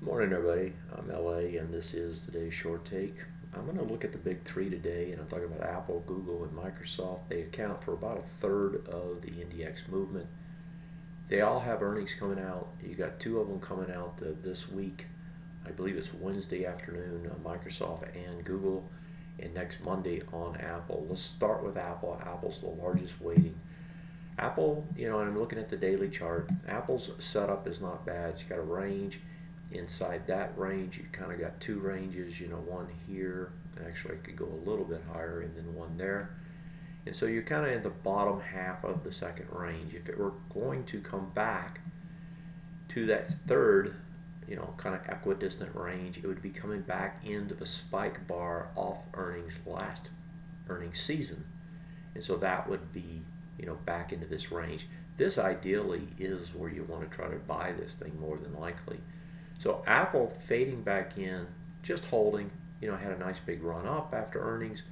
Morning everybody, I'm LA and this is today's short take. I'm going to look at the big three today and I'm talking about Apple, Google, and Microsoft. They account for about a third of the NDX movement. They all have earnings coming out. You got two of them coming out this week. I believe it's Wednesday afternoon, Microsoft and Google, and next Monday on Apple. Let's start with Apple. Apple's the largest weighting. Apple, and I'm looking at the daily chart. Apple's setup is not bad. It's got a range. Inside that range, you kind of got two ranges, one here. Actually, I could go a little bit higher, and then one there. And so you're kind of in the bottom half of the second range. If it were going to come back to that third, kind of equidistant range, it would be coming back into the spike bar off earnings last earnings season. And so that would be, back into this range. This ideally is where you want to try to buy this thing more than likely. So Apple fading back in, just holding, had a nice big run up after earnings,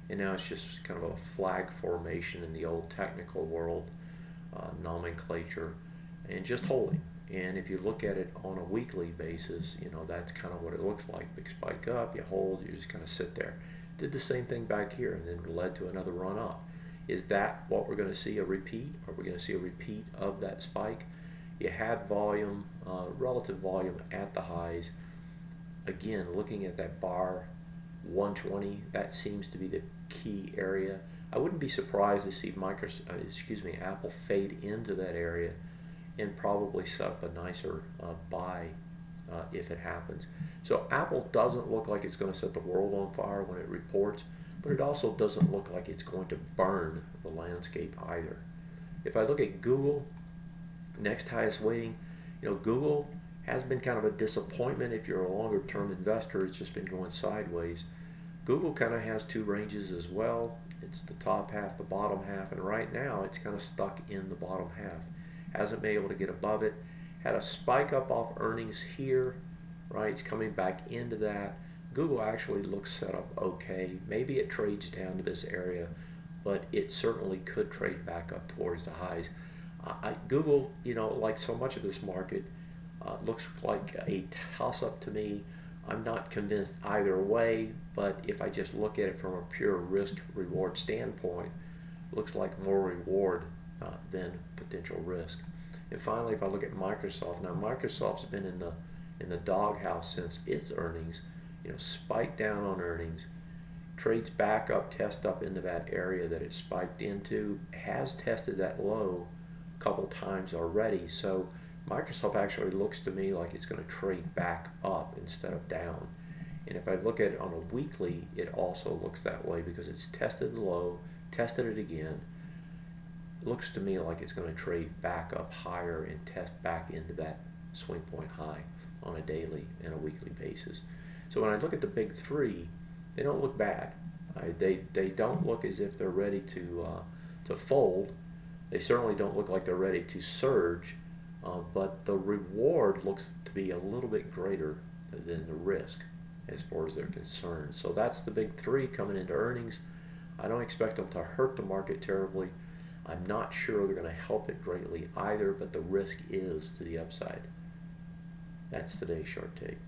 and now it's just kind of a flag formation in the old technical world nomenclature, and just holding. And if you look at it on a weekly basis, that's kind of what it looks like. Big spike up, you hold, you just kind of sit there. Did the same thing back here and then led to another run up. Is that what we're going to see, a repeat? Are we going to see a repeat of that spike? You had volume, relative volume at the highs. Again, looking at that bar 120, that seems to be the key area. I wouldn't be surprised to see Apple fade into that area and probably set up a nicer buy if it happens. So Apple doesn't look like it's going to set the world on fire when it reports, but it also doesn't look like it's going to burn the landscape either. If I look at Google, next highest weighting, Google has been kind of a disappointment if you're a longer term investor. It's just been going sideways. Google kind of has two ranges as well. It's the top half, the bottom half, and right now it's kind of stuck in the bottom half. Hasn't been able to get above it. Had a spike up off earnings here, right? It's coming back into that. Google actually looks set up okay. Maybe it trades down to this area, but it certainly could trade back up towards the highs. Google, like so much of this market, looks like a toss-up to me. I'm not convinced either way, but if I just look at it from a pure risk-reward standpoint, looks like more reward than potential risk. And finally, if I look at Microsoft, now Microsoft's been in the doghouse since its earnings. Spiked down on earnings, trades back up, test up into that area that it spiked into, has tested that low a couple times already. So Microsoft actually looks to me like it's going to trade back up instead of down. And if I look at it on a weekly, it also looks that way because it's tested the low, tested it again. It looks to me like it's going to trade back up higher and test back into that swing point high on a daily and a weekly basis. So when I look at the big three, they don't look bad. They don't look as if they're ready to fold. They certainly don't look like they're ready to surge, but the reward looks to be a little bit greater than the risk as far as they're concerned. So that's the big three coming into earnings. I don't expect them to hurt the market terribly. I'm not sure they're going to help it greatly either, but the risk is to the upside. That's today's short take.